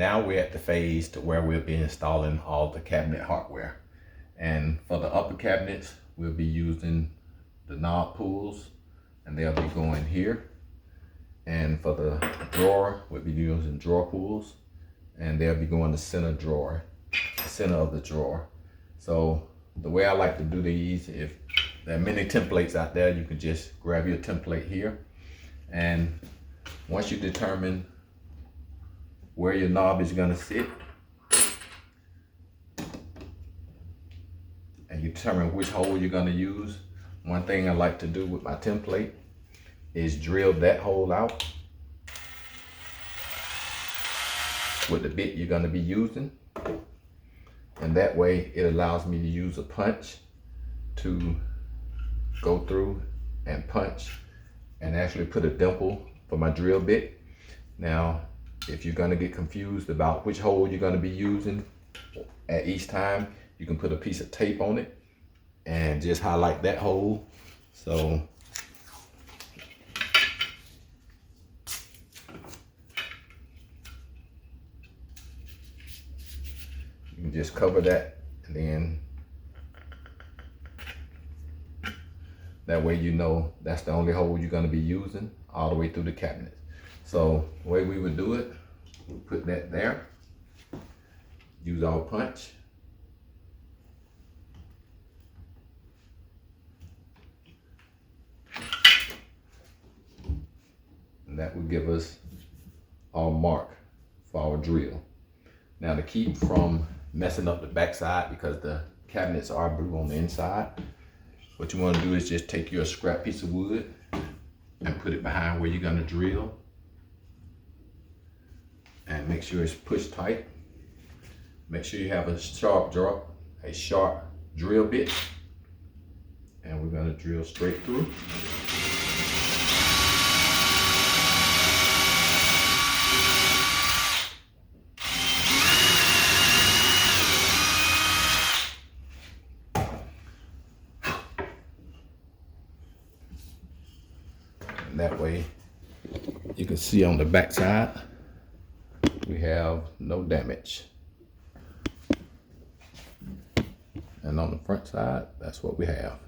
Now we're at the phase to where we'll be installing all the cabinet hardware. And for the upper cabinets, we'll be using the knob pulls, and they'll be going here. And for the drawer, we'll be using drawer pulls, and they'll be going to center drawer, center of the drawer. So the way I like to do these, if there are many templates out there, you can just grab your template here. And once you determine where your knob is gonna sit, and you determine which hole you're gonna use, one thing I like to do with my template is drill that hole out with the bit you're gonna be using. And that way it allows me to use a punch to go through and punch and actually put a dimple for my drill bit. Now, if you're gonna get confused about which hole you're gonna be using at each time, you can put a piece of tape on it and just highlight that hole. So you can just cover that, and then that way you know that's the only hole you're gonna be using all the way through the cabinet. So the way we would do it, we put that there, use our punch, and that will give us our mark for our drill. Now, to keep from messing up the backside, because the cabinets are blue on the inside, what you want to do is just take your scrap piece of wood and put it behind where you're going to drill, and make sure it's pushed tight. Make sure you have a sharp drill bit, and we're going to drill straight through. And that way you can see on the back side we have no damage, and on the front side that's what we have.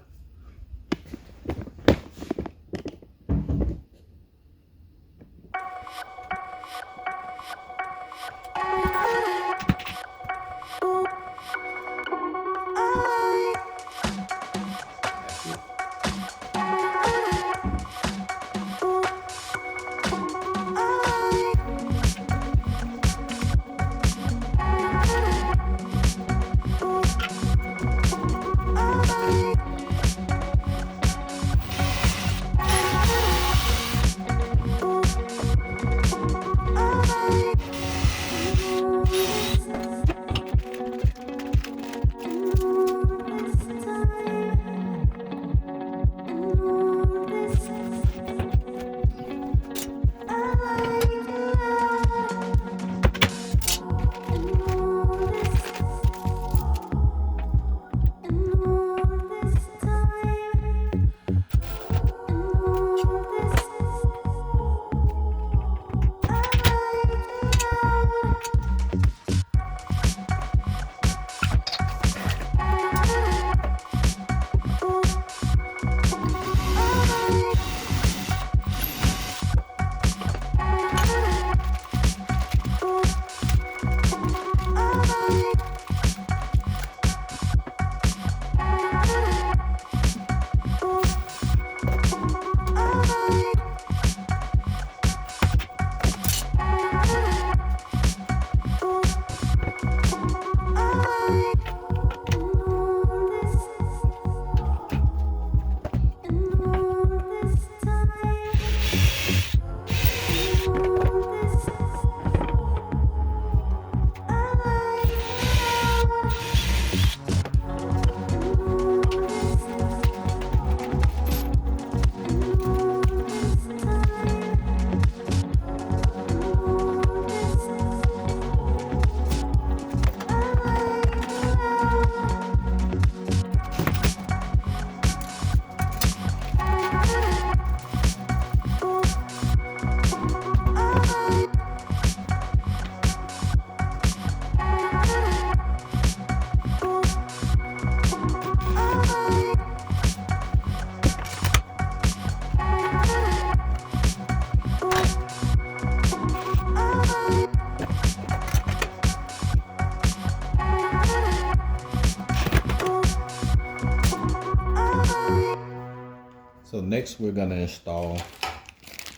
So next we're gonna install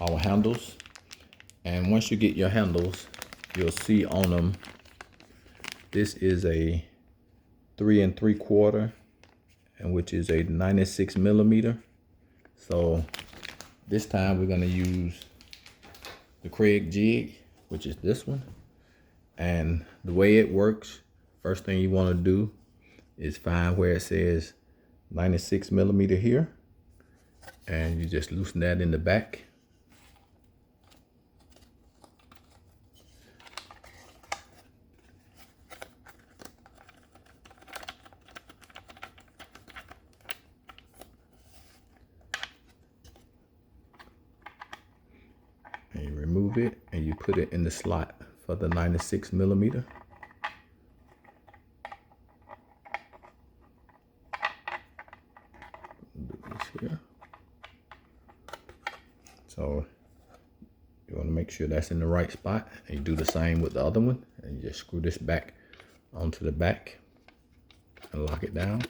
our handles. And once you get your handles, you'll see on them, this is a 3 3/4, and which is a 96 millimeter. So this time we're gonna use the Kreg jig, which is this one. And the way it works, first thing you wanna do is find where it says 96 millimeter here. And you just loosen that in the back. And you remove it and you put it in the slot for the 96 millimeter. Do this here. So you want to make sure that's in the right spot, and you do the same with the other one, and you just screw this back onto the back and lock it down.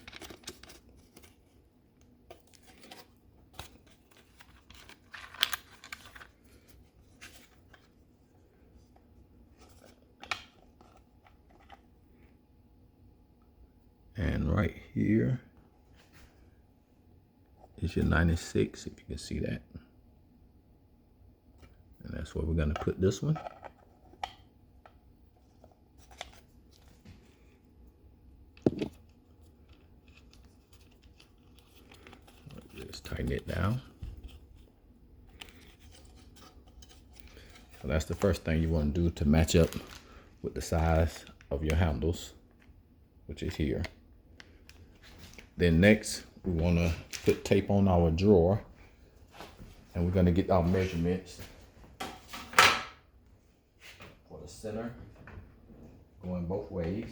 And right here is your 96, if you can see that. And that's where we're going to put this one. Just tighten it down. So that's the first thing you want to do to match up with the size of your handles, which is here. Then next, we want to put tape on our drawer, and we're going to get our measurements for the center, going both ways.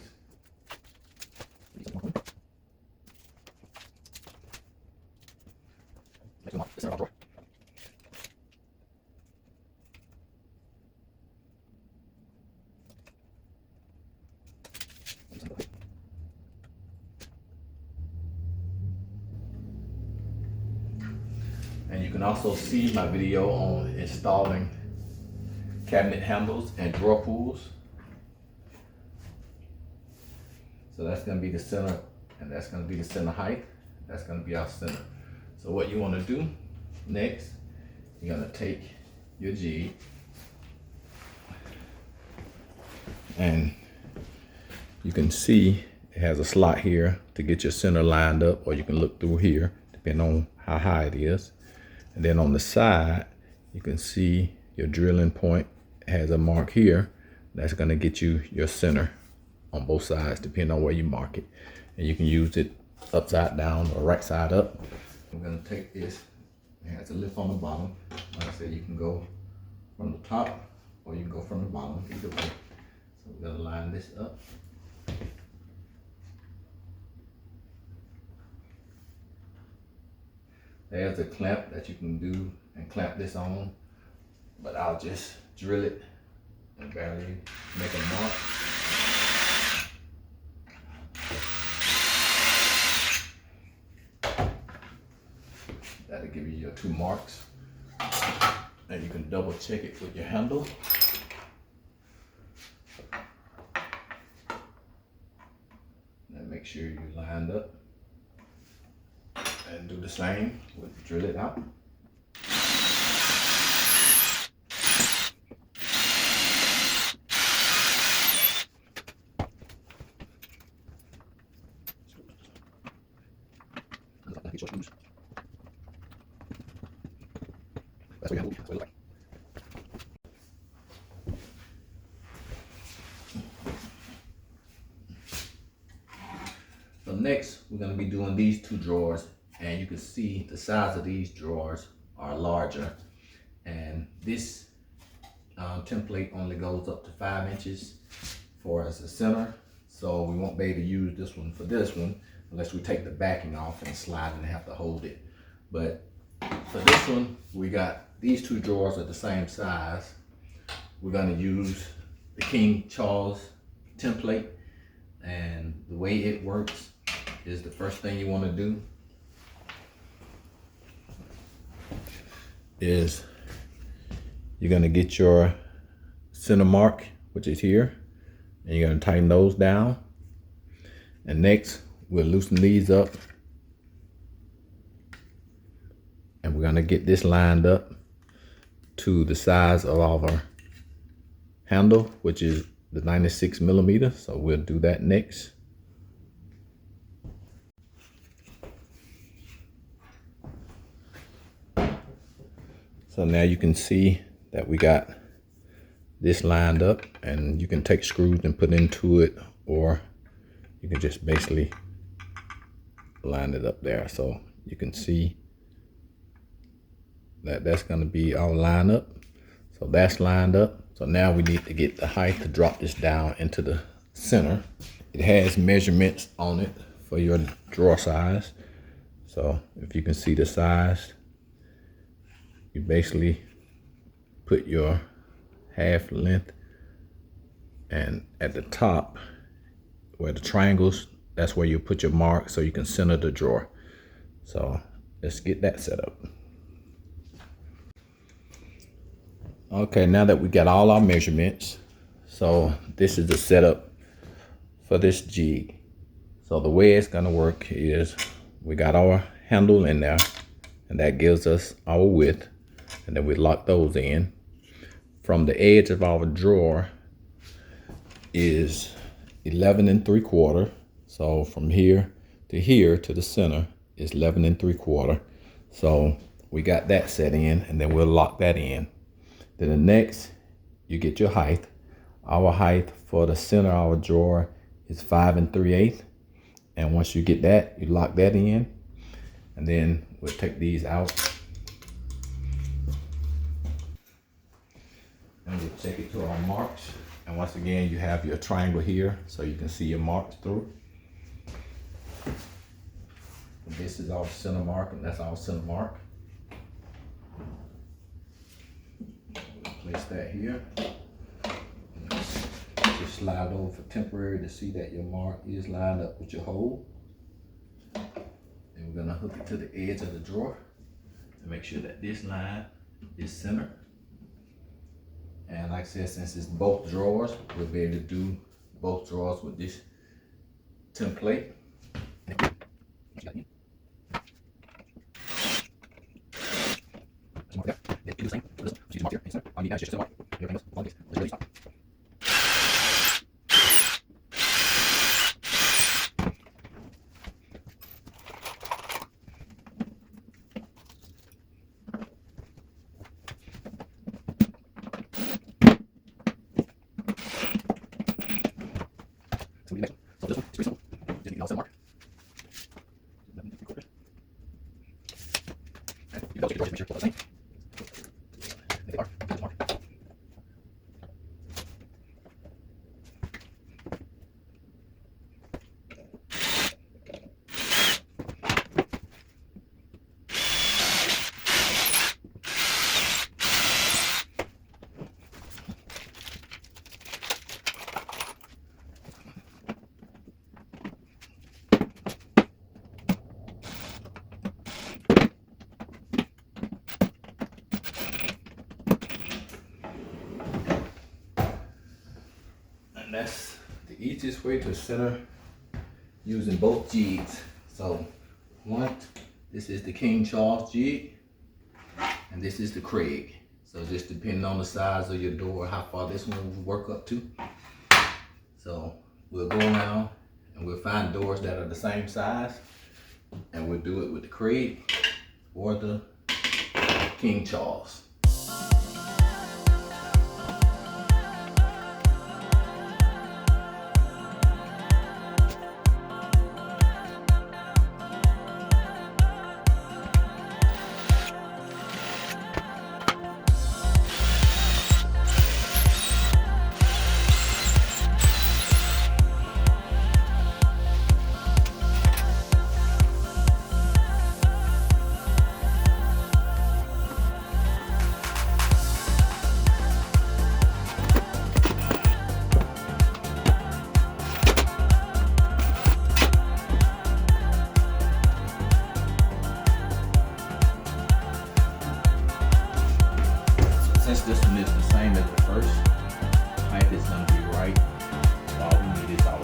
And you can also see my video on installing cabinet handles and drawer pulls. So that's going to be the center, and that's going to be the center height. That's going to be our center. So what you want to do next, you're going to take your jig, and you can see it has a slot here to get your center lined up, or you can look through here depending on how high it is. And then on the side, you can see your drilling point has a mark here. That's going to get you your center on both sides, depending on where you mark it. And you can use it upside down or right side up. I'm going to take this. It has a lift on the bottom. Like I said, you can go from the top or you can go from the bottom, either way. So we're going to line this up. There's a clamp that you can do and clamp this on, but I'll just drill it and barely make a mark. That'll give you your 2 marks, and you can double check it with your handle. And make sure you're lined up. And do the same, drill it out. So next, we're going to be doing these 2 drawers. And you can see the size of these drawers are larger, and this template only goes up to 5 inches for as a center, so we won't be able to use this one for this one unless we take the backing off and slide and have to hold it. But for this one, we got these 2 drawers are the same size. We're going to use the King Charles template, and the way it works is the first thing you want to do is you're gonna get your center mark, which is here, and you're gonna tighten those down. And next, we'll loosen these up. And we're gonna get this lined up to the size of our handle, which is the 96 millimeter. So we'll do that next. So now you can see that we got this lined up, and you can take screws and put into it, or you can just basically line it up there. So you can see that that's going to be our line up. So that's lined up. So now we need to get the height to drop this down into the center. It has measurements on it for your drawer size. So if you can see the size, you basically put your half length, and at the top where the triangles, that's where you put your mark so you can center the drawer. So let's get that set up. Okay, now that we got all our measurements, so this is the setup for this jig. So the way it's gonna work is we got our handle in there, and that gives us our width, and then we lock those in. From the edge of our drawer is 11 3/4. So from here to the center is 11 3/4. So we got that set in, and then we'll lock that in. Then the next, you get your height. Our height for the center of our drawer is 5 3/8. And once you get that, you lock that in. And then we'll take these out. And we'll take it to our marks. And once again, you have your triangle here so you can see your marks through. And this is our center mark, and that's our center mark. Place that here. Just slide over for temporary to see that your mark is lined up with your hole. And we're gonna hook it to the edge of the drawer to make sure that this line is centered. And like I said, since it's both drawers, we'll be able to do both drawers with this template. That's the easiest way to center using both jigs. So one, this is the King Charles jig, and this is the Kreg. So just depending on the size of your door, how far this one will work up to. So we'll go around and we'll find doors that are the same size, and we'll do it with the Kreg or the King Charles. Since this one is the same as the first, height is gonna be right. All we need is our